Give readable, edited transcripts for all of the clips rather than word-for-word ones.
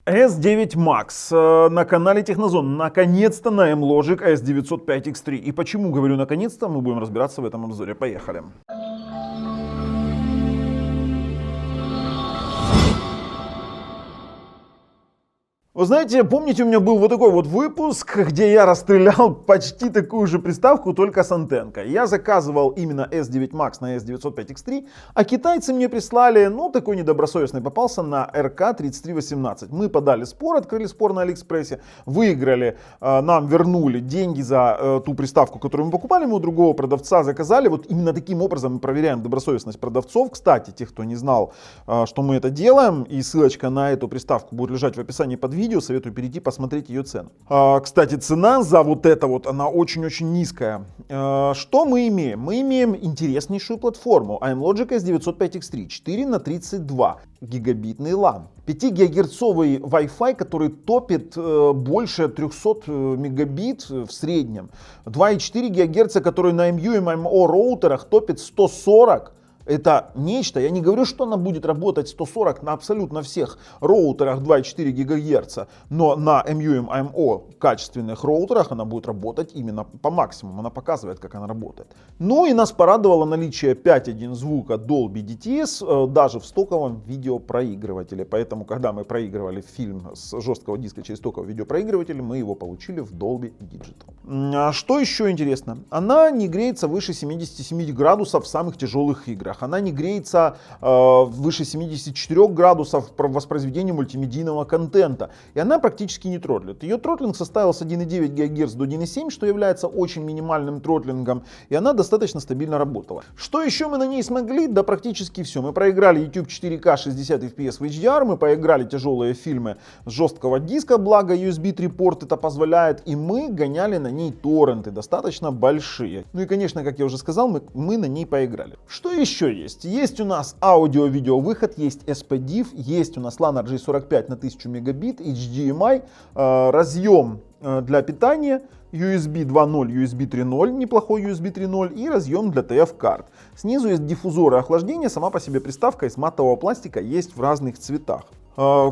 S9 Max на канале Технозон. Наконец-то на M-Logic S905X3. И почему говорю наконец-то, мы будем разбираться в этом обзоре. Поехали. Вы знаете, помните, у меня был вот такой вот выпуск, где я расстрелял почти такую же приставку, только с антенкой. Я заказывал именно S9 Max на S905X3, а китайцы мне прислали, такой недобросовестный попался на RK3318. Мы подали спор, открыли спор на Алиэкспрессе, выиграли, нам вернули деньги за ту приставку, которую мы покупали, мы у другого продавца заказали. Вот именно таким образом мы проверяем добросовестность продавцов. Кстати, тех, кто не знал, что мы это делаем, и ссылочка на эту приставку будет лежать в описании под видео, советую перейти посмотреть ее цену. Кстати, цена за вот это вот, она очень-очень низкая. Что мы имеем? Мы имеем интереснейшую платформу M-Logic S905X3, 4 на 32 гигабитный LAN. 5-гигагерцовый Wi-Fi, который топит больше 300 мегабит в среднем. 2,4 ГГц, который на MU-MIMO роутерах топит 140. Это нечто, я не говорю, что она будет работать 140 на абсолютно всех роутерах 2,4 ГГц, но на MU-MIMO качественных роутерах она будет работать именно по максимуму, она показывает, как она работает. Ну и нас порадовало наличие 5.1 звука Dolby DTS даже в стоковом видеопроигрывателе, поэтому когда мы проигрывали фильм с жесткого диска через стоковый видеопроигрыватель, мы его получили в Dolby Digital. Что еще интересно? Она не греется выше 77 градусов в самых тяжелых играх. Она не греется выше 74 градусов в воспроизведении мультимедийного контента. И она практически не тротлит. Ее тротлинг составил с 1,9 ГГц до 1,7, что является очень минимальным тротлингом. И она достаточно стабильно работала. Что еще мы на ней смогли? Да практически все. Мы проиграли YouTube 4K 60 FPS в HDR. Мы поиграли тяжелые фильмы с жесткого диска, благо USB 3 порт это позволяет. И мы гоняли на ней торренты достаточно большие. Ну и конечно, как я уже сказал, мы на ней поиграли. Что еще есть? Есть у нас аудио-видео выход, есть SPDIF, есть у нас LAN RJ45 на 1000 мегабит, HDMI, разъем для питания, USB 2.0, USB 3.0, неплохой USB 3.0 и разъем для TF-карт. Снизу есть диффузоры охлаждения, сама по себе приставка из матового пластика есть в разных цветах.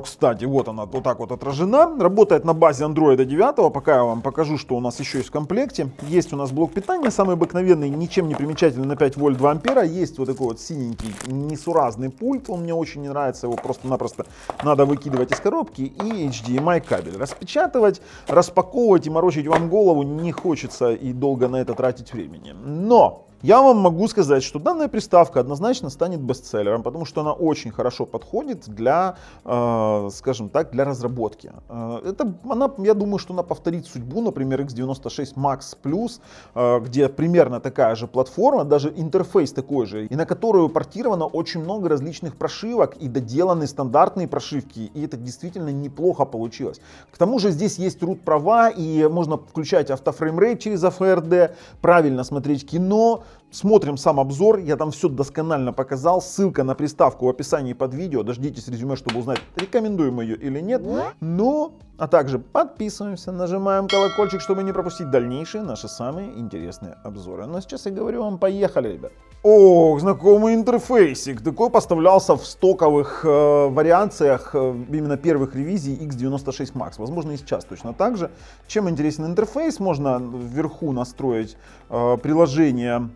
Кстати, вот она вот так вот отражена. Работает на базе Android 9. Пока я вам покажу, что у нас еще есть в комплекте. Есть у нас блок питания, самый обыкновенный, ничем не примечательный, на 5 вольт 2 ампера. Есть вот такой вот синенький несуразный пульт. Он мне очень не нравится. Его просто-напросто надо выкидывать из коробки. И HDMI кабель. Распечатывать, распаковывать и морочить вам голову не хочется и долго на это тратить времени. Но я вам могу сказать, что данная приставка однозначно станет бестселлером, потому что она очень хорошо подходит для, скажем так, для разработки. Я думаю, что она повторит судьбу, например, X96 Max Plus, где примерно такая же платформа, даже интерфейс такой же, и на которую портировано очень много различных прошивок и доделаны стандартные прошивки, и это действительно неплохо получилось. К тому же здесь есть root права, и можно включать автофреймрейт через AFRD, правильно смотреть кино. Смотрим сам обзор, я там все досконально показал, ссылка на приставку в описании под видео, дождитесь резюме, чтобы узнать, рекомендуем ее или нет. А также подписываемся, нажимаем колокольчик, чтобы не пропустить дальнейшие наши самые интересные обзоры. Ну а сейчас я говорю вам, поехали, ребят. Ох, знакомый интерфейсик, такой поставлялся в стоковых вариациях именно первых ревизий X96 Max, возможно и сейчас точно так же. Чем интересен интерфейс, можно вверху настроить приложение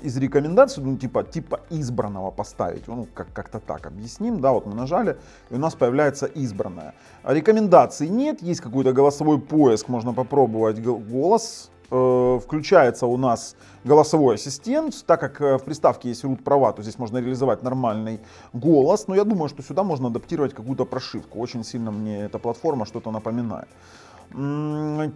из рекомендаций, типа избранного поставить, как-то так объясним, да, вот мы нажали, и у нас появляется избранное. Рекомендаций нет, есть какой-то голосовой поиск, можно попробовать голос. Включается у нас голосовой ассистент, так как в приставке есть root права, то здесь можно реализовать нормальный голос, но я думаю, что сюда можно адаптировать какую-то прошивку, очень сильно мне эта платформа что-то напоминает.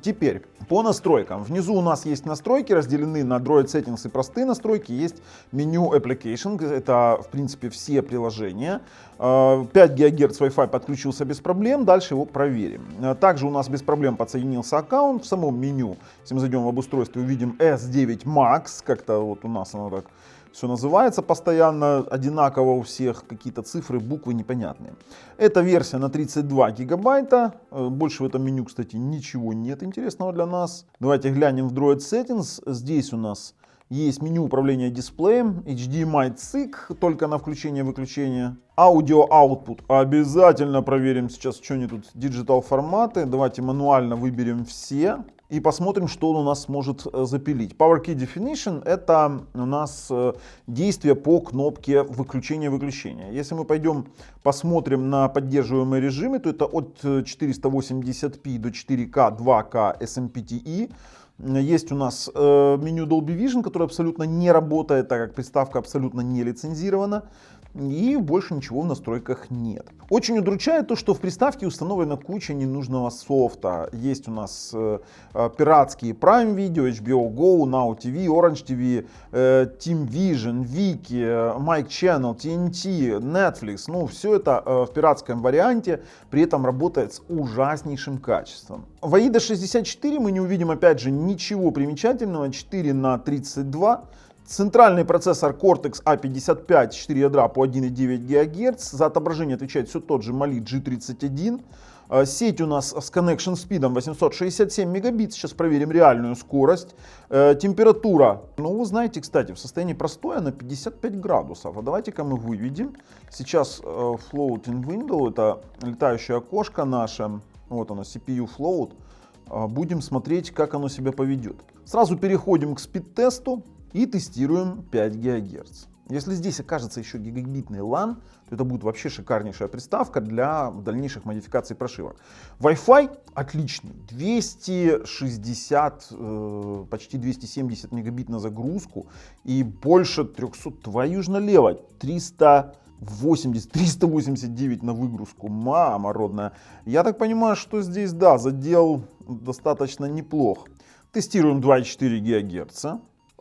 Теперь по настройкам. Внизу у нас есть настройки, разделены на Droid Settings и простые настройки. Есть меню Application, это в принципе все приложения. 5 ГГц Wi-Fi подключился без проблем, дальше его проверим. Также у нас без проблем подсоединился аккаунт. В самом меню, если мы зайдем в обустройство, увидим S9 Max, как-то вот у нас оно так все называется постоянно одинаково у всех, какие-то цифры, буквы непонятные. Это версия на 32 гигабайта. Больше в этом меню, кстати, ничего нет интересного для нас. Давайте глянем в Droid Settings. Здесь у нас есть меню управления дисплеем, HDMI цик только на включение-выключение, аудио output. Обязательно проверим сейчас, что они тут, digital форматы. Давайте мануально выберем все и посмотрим, что он у нас может запилить. Power Key Definition — это у нас действие по кнопке выключения-выключения. Если мы пойдем посмотрим на поддерживаемые режимы, то это от 480p до 4K 2K SMPTE. Есть у нас меню Dolby Vision, которое абсолютно не работает, так как приставка абсолютно не лицензирована. И больше ничего в настройках нет. Очень удручает то, что в приставке установлена куча ненужного софта. Есть у нас пиратские Prime Video, HBO Go, Now TV, Orange TV, Team Vision, Viki, Mic Channel, TNT, Netflix. Ну, все это в пиратском варианте, при этом работает с ужаснейшим качеством. В AIDA 64 мы не увидим, опять же, ничего примечательного. 4/32. Центральный процессор Cortex A55, 4 ядра по 1,9 ГГц. За отображение отвечает все тот же Mali G31. Сеть у нас с connection speed 867 мегабит. Сейчас проверим реальную скорость. Температура, ну вы знаете, кстати, в состоянии простоя на 55 градусов. А давайте-ка мы выведем. Сейчас floating window, это летающее окошко наше. Вот оно, CPU float. Будем смотреть, как оно себя поведет. Сразу переходим к спид-тесту. И тестируем 5 ГГц. Если здесь окажется еще гигабитный LAN, то это будет вообще шикарнейшая приставка для дальнейших модификаций прошивок. Wi-Fi отличный. 260, почти 270 мегабит на загрузку и больше 300, твою ж налево, 389 на выгрузку. Мама родная. Я так понимаю, что здесь, да, задел достаточно неплох. Тестируем 2,4 ГГц.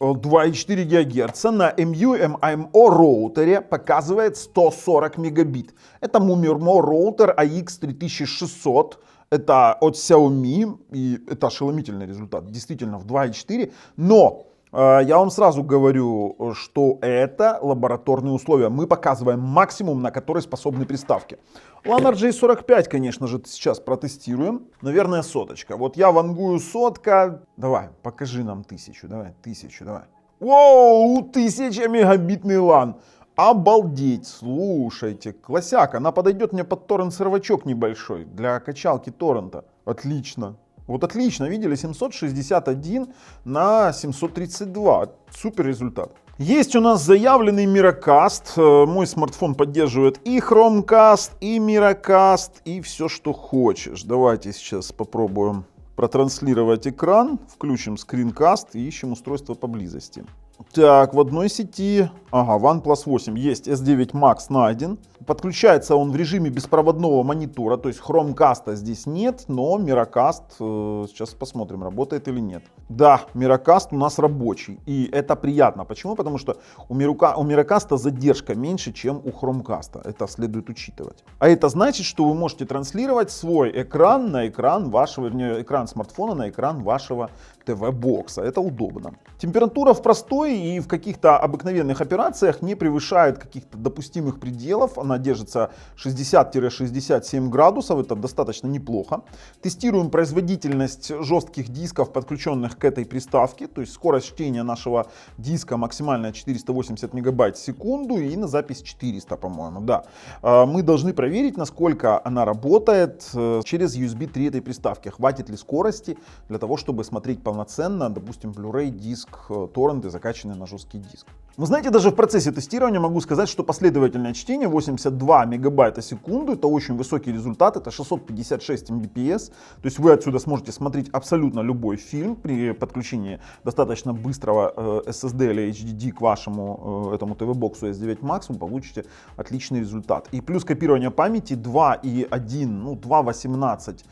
2,4 ГГц на MU-MIMO роутере показывает 140 мегабит. Это MUMIRMO роутер AX3600. Это от Xiaomi. И это ошеломительный результат. Действительно в 2,4. Но я вам сразу говорю, что это лабораторные условия. Мы показываем максимум, на который способны приставки. LAN RJ45, конечно же, сейчас протестируем. Наверное, соточка. Вот я вангую сотка. Давай, покажи нам 1000. Давай, 1000, давай. Воу, 1000 мегабитный LAN. Обалдеть, слушайте, классяк. Она подойдет мне под торрент-сервачок небольшой для качалки торрента. Отлично. Вот отлично, видели, 761 на 732. Супер результат. Есть у нас заявленный Miracast. Мой смартфон поддерживает и Chromecast, и Miracast, и все, что хочешь. Давайте сейчас попробуем протранслировать экран. Включим скринкаст и ищем устройство поблизости. Так, в одной сети, OnePlus 8, есть S9 Max найден. Подключается он в режиме беспроводного монитора, то есть Chromecast здесь нет, но Miracast, сейчас посмотрим, работает или нет. Да, Miracast у нас рабочий, и это приятно. Почему? Потому что у Miracast задержка меньше, чем у Chromecast. Это следует учитывать. А это значит, что вы можете транслировать свой экран на экран вашего, экран смартфона на экран вашего ТВ-бокса. Это удобно. Температура в простой и в каких-то обыкновенных операциях не превышает каких-то допустимых пределов. Она держится 60-67 градусов. Это достаточно неплохо. Тестируем производительность жестких дисков, подключенных к этой приставке. То есть скорость чтения нашего диска максимальная 480 мегабайт в секунду. И на запись 400, по-моему. Да. Мы должны проверить, насколько она работает через USB 3 этой приставки. Хватит ли скорости для того, чтобы смотреть полноценно, допустим, Blu-ray диск, торренты, закачанные на жесткий диск. Вы знаете, даже в процессе тестирования могу сказать, что последовательное чтение 82 мегабайта в секунду, это очень высокий результат, это 656 Mbps, то есть вы отсюда сможете смотреть абсолютно любой фильм при подключении достаточно быстрого SSD или HDD к вашему этому TV-боксу S9 Max, вы получите отличный результат. И плюс копирование памяти 2,1, 2,18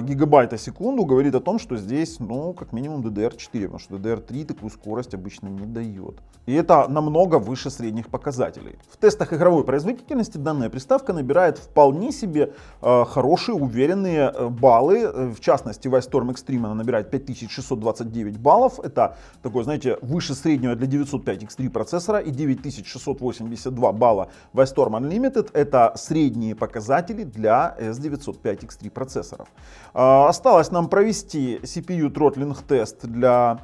гигабайта в секунду говорит о том, что здесь, как минимум DDR4, потому что DDR3 такую скорость обычно не дает. И это намного выше средних показателей. В тестах игровой производительности данная приставка набирает вполне себе хорошие, уверенные баллы. В частности, в iStorm Extreme она набирает 5629 баллов. Это такой, знаете, выше среднего для 905 X3 процессора, и 9682 балла в iStorm Unlimited. Это средние показатели для S905 X3 процессоров. Осталось нам провести CPU throttling тест для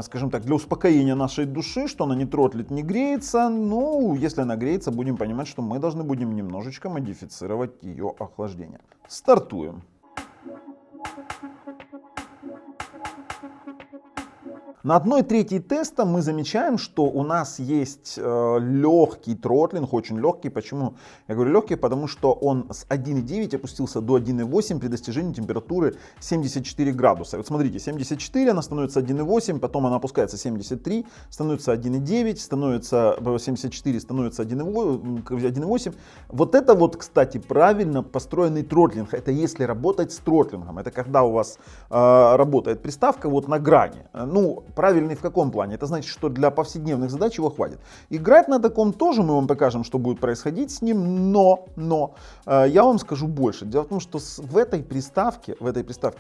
скажем так, для успокоения нашей души, что она не тротлит, не греется. Ну, если она греется, будем понимать, что мы должны будем немножечко модифицировать ее охлаждение. Стартуем. На 1/3 теста мы замечаем, что у нас есть легкий тротлинг, очень легкий. Почему я говорю легкий? Потому что он с 1,9 опустился до 1,8 при достижении температуры 74 градуса. Вот смотрите, 74, она становится 1,8, потом она опускается 73, становится 1,9, становится 74, становится 1,8. Вот это вот, кстати, правильно построенный тротлинг. Это если работать с тротлингом. Это когда у вас работает приставка вот на грани. Ну, правильный в каком плане? Это значит, что для повседневных задач его хватит. Играть на таком тоже мы вам покажем, что будет происходить с ним, но я вам скажу больше. Дело в том, что в этой приставке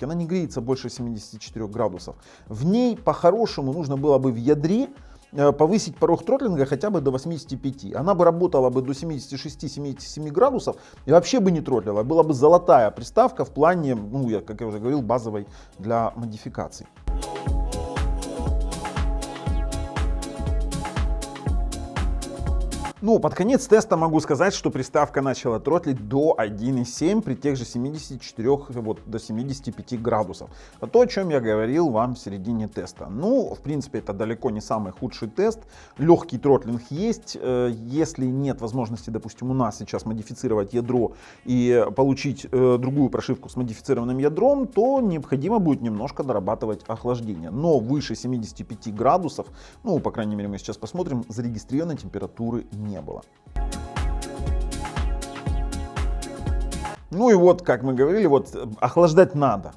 она не греется больше 74 градусов. В ней по-хорошему нужно было бы в ядре повысить порог тротлинга хотя бы до 85. Она бы работала бы до 76-77 градусов и вообще бы не тротлила. Была бы золотая приставка в плане, ну, как я уже говорил, базовой для модификаций. Ну, под конец теста могу сказать, что приставка начала тротлить до 1,7 при тех же 74, вот, до 75 градусов. Это то, о чем я говорил вам в середине теста. Ну, в принципе, это далеко не самый худший тест. Легкий тротлинг есть. Если нет возможности, допустим, у нас сейчас модифицировать ядро и получить другую прошивку с модифицированным ядром, то необходимо будет немножко дорабатывать охлаждение. Но выше 75 градусов, ну, по крайней мере, мы сейчас посмотрим, зарегистрированной температуры не было. Ну и вот, как мы говорили, вот охлаждать надо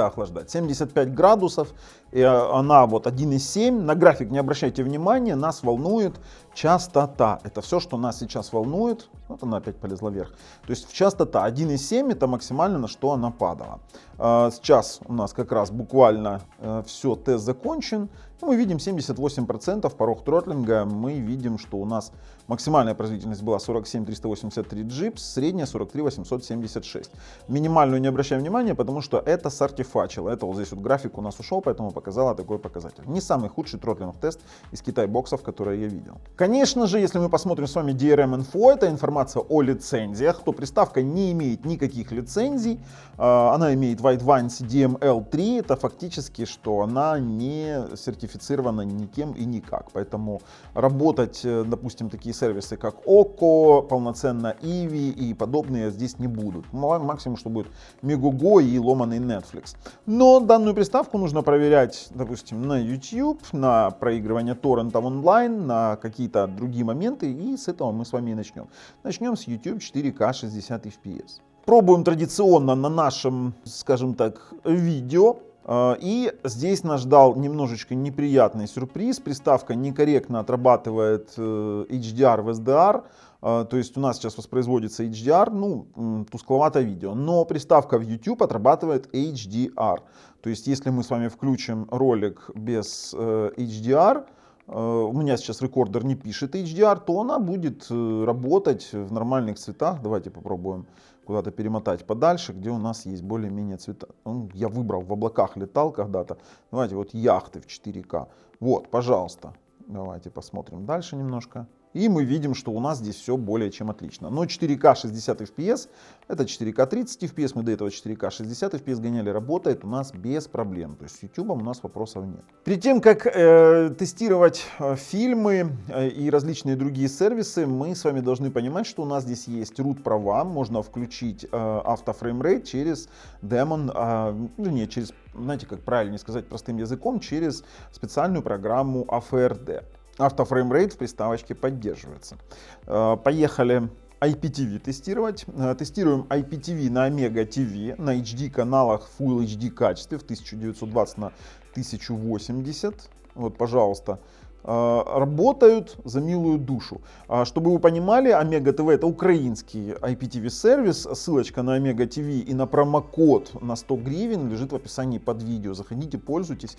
охлаждать. 75 градусов, и она вот 1,7. На график не обращайте внимания, нас волнует частота. Это все, что нас сейчас волнует. Вот она опять полезла вверх. То есть частота 1,7 это максимально, на что она падала. Сейчас у нас как раз буквально все, тест закончен. Мы видим 78% порог тротлинга. Мы видим, что у нас максимальная производительность была 47383 джипс, средняя 43876. Минимальную не обращаем внимания, потому что это сартифачило. Это вот здесь вот график у нас ушел, поэтому показала такой показатель. Не самый худший тротлинг-тест из Китай-боксов, которые я видел. Конечно же, если мы посмотрим с вами DRM-Info, это информация о лицензиях, то приставка не имеет никаких лицензий. Она имеет Widevine CDML3. Это фактически, что она не сертифицирована никем и никак. Поэтому работать, допустим, такие сервисы, как Okko, полноценно Ivi и подобные здесь не будут. Максимум, что будет Megogo и ломаный Netflix. Но данную приставку нужно проверять, допустим, на YouTube, на проигрывание торрентов онлайн, на какие-то другие моменты. И с этого мы с вами и начнем. Начнем с YouTube 4К 60 FPS. Пробуем традиционно на нашем, скажем так, видео. И здесь нас ждал немножечко неприятный сюрприз. Приставка некорректно отрабатывает HDR в SDR. То есть у нас сейчас воспроизводится HDR, ну, тускловато видео. Но приставка в YouTube отрабатывает HDR. То есть если мы с вами включим ролик без HDR, у меня сейчас рекордер не пишет HDR, то она будет работать в нормальных цветах. Давайте попробуем куда-то перемотать подальше, где у нас есть более-менее цвета. Я выбрал, в облаках летал когда-то. Давайте вот яхты в 4К. Вот, пожалуйста. Давайте посмотрим дальше немножко. И мы видим, что у нас здесь все более чем отлично. Но 4К 60 FPS, это 4К 30 FPS, мы до этого 4К 60 FPS гоняли, работает у нас без проблем. То есть с YouTube у нас вопросов нет. Перед тем, как тестировать фильмы и различные другие сервисы, мы с вами должны понимать, что у нас здесь есть root права, можно включить автофреймрейт через Demon, нет, через, знаете, как правильнее сказать простым языком, через специальную программу AFRD. Автофреймрейт в приставочке поддерживается. Поехали IPTV тестировать. Тестируем IPTV на Omega TV на HD каналах Full HD качестве в 1920 на 1080. Вот, пожалуйста, работают за милую душу. Чтобы вы понимали, Омега ТВ это украинский IPTV-сервис. Ссылочка на Омега ТВ и на промокод на 100 гривен лежит в описании под видео. Заходите, пользуйтесь,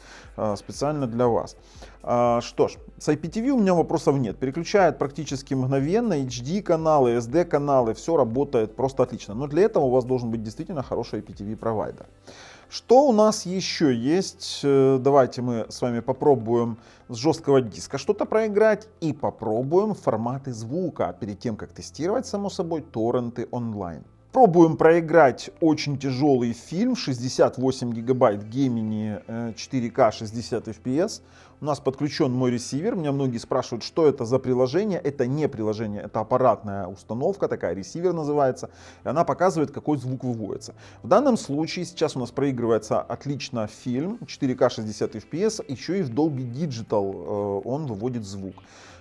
специально для вас. Что ж, с IPTV у меня вопросов нет. Переключает практически мгновенно. HD каналы, SD каналы, все работает просто отлично. Но для этого у вас должен быть действительно хороший IPTV провайдер. Что у нас еще есть? Давайте мы с вами попробуем с жесткого диска что-то проиграть и попробуем форматы звука перед тем, как тестировать, само собой, торренты онлайн. Пробуем проиграть очень тяжелый фильм, 68 гигабайт Gemini 4K 60 FPS. У нас подключен мой ресивер. Меня многие спрашивают, что это за приложение. Это не приложение, это аппаратная установка, такая ресивер называется. И она показывает, какой звук выводится. В данном случае сейчас у нас проигрывается отлично фильм 4K 60 FPS. Еще и в Dolby Digital он выводит звук.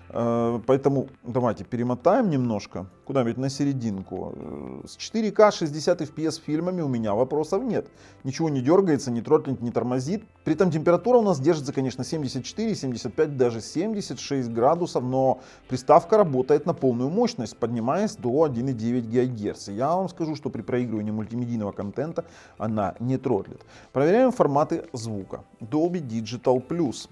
Поэтому давайте перемотаем немножко, куда-нибудь на серединку. С 4К 60 FPS фильмами у меня вопросов нет. Ничего не дергается, не тротлит, не тормозит. При этом температура у нас держится, конечно, 74, 75, даже 76 градусов, но приставка работает на полную мощность, поднимаясь до 1,9 ГГц. Я вам скажу, что при проигрывании мультимедийного контента она не тротлит. Проверяем форматы звука. Dolby Digital Plus.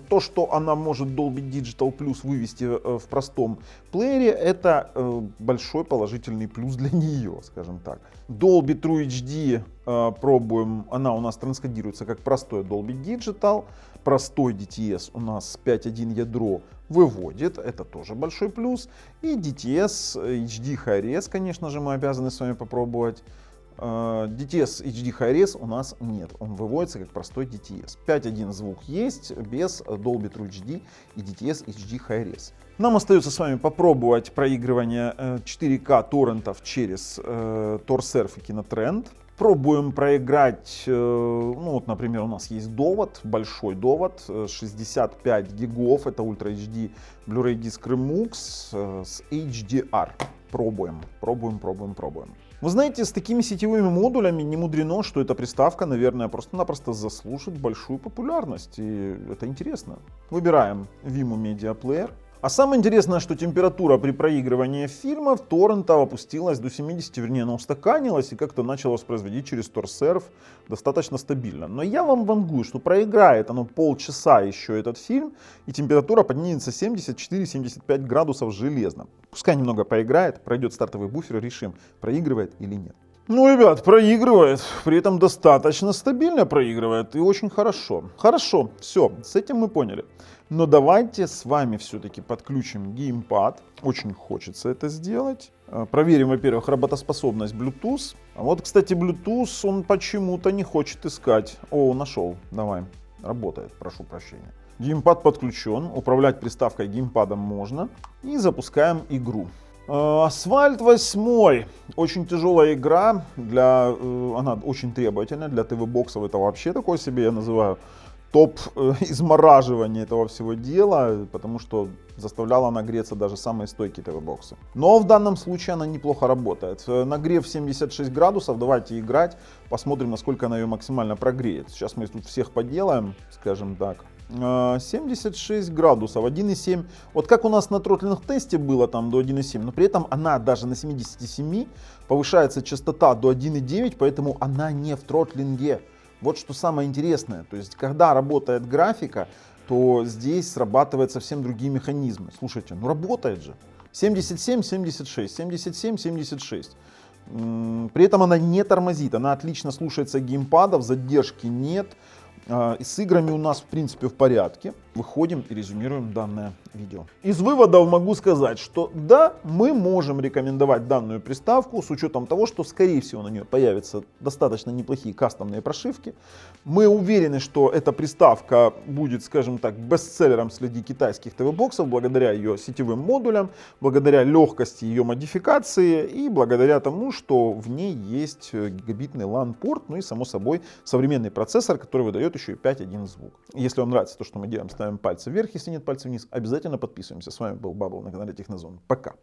То, что она может Dolby Digital Plus вывести в простом плеере, это большой положительный плюс для нее, скажем так. Dolby True HD пробуем, она у нас транскодируется как простой Dolby Digital. Простой DTS у нас 5.1 ядро выводит, это тоже большой плюс. И DTS HD Hi-Res, конечно же, мы обязаны с вами попробовать. DTS HD Hi-Res у нас нет, он выводится как простой DTS. 5.1 звук есть, без Dolby True HD и DTS HD Hi-Res. Нам остается с вами попробовать проигрывание 4К торрентов через TorServe и KinoTrend. Пробуем проиграть, ну вот, например, у нас есть довод, большой довод, 65 гигов, это Ultra HD Blu-ray диск Remux с HDR. Пробуем. Вы знаете, с такими сетевыми модулями не мудрено, что эта приставка, наверное, просто-напросто заслужит большую популярность. И это интересно. Выбираем Vimeo Media Player. А самое интересное, что температура при проигрывании фильмов торрентов опустилась до 70, вернее, она устаканилась и как-то начала воспроизводить через TorServe достаточно стабильно. Но я вам вангую, что проиграет оно полчаса еще этот фильм, и температура поднимется 74-75 градусов железно. Пускай немного поиграет, пройдет стартовый буфер, решим, проигрывает или нет. Ну, ребят, проигрывает, при этом достаточно стабильно проигрывает и очень хорошо. Хорошо, все, с этим мы поняли. Но давайте с вами все-таки подключим геймпад. Очень хочется это сделать. Проверим, во-первых, работоспособность Bluetooth. А вот, кстати, Bluetooth он почему-то не хочет искать. О, нашел. Давай. Работает, прошу прощения. Геймпад подключен. Управлять приставкой геймпадом можно. И запускаем игру. Асфальт 8. Очень тяжелая игра. Она очень требовательная. Для ТВ-боксов это вообще такое себе, я называю, топ измораживания этого всего дела, потому что заставляла нагреться даже самые стойкие ТВ-боксы. Но в данном случае она неплохо работает. Нагрев 76 градусов, давайте играть, посмотрим, насколько она ее максимально прогреет. Сейчас мы тут всех поделаем, скажем так. 76 градусов, 1,7. Вот как у нас на тротлинг тесте было там до 1,7, но при этом она даже на 77 повышается частота до 1,9, поэтому она не в тротлинге. Вот что самое интересное, то есть когда работает графика, то здесь срабатывают совсем другие механизмы. Слушайте, ну работает же. 77, 76, 77, 76. При этом она не тормозит, она отлично слушается геймпадов, задержки нет. И с играми у нас в принципе в порядке. Выходим и резюмируем данное видео. Из выводов могу сказать, что да, мы можем рекомендовать данную приставку с учетом того, что скорее всего на нее появятся достаточно неплохие кастомные прошивки. Мы уверены, что эта приставка будет, скажем так, бестселлером среди китайских ТВ-боксов благодаря ее сетевым модулям, благодаря легкости ее модификации и благодаря тому, что в ней есть гигабитный LAN-порт, ну и само собой современный процессор, который выдает еще и 5.1 звук. Если вам нравится то, что мы делаем, ставим пальцы вверх, если нет пальцев вниз, обязательно подписываемся. С вами был Бабл на канале Технозон. Пока.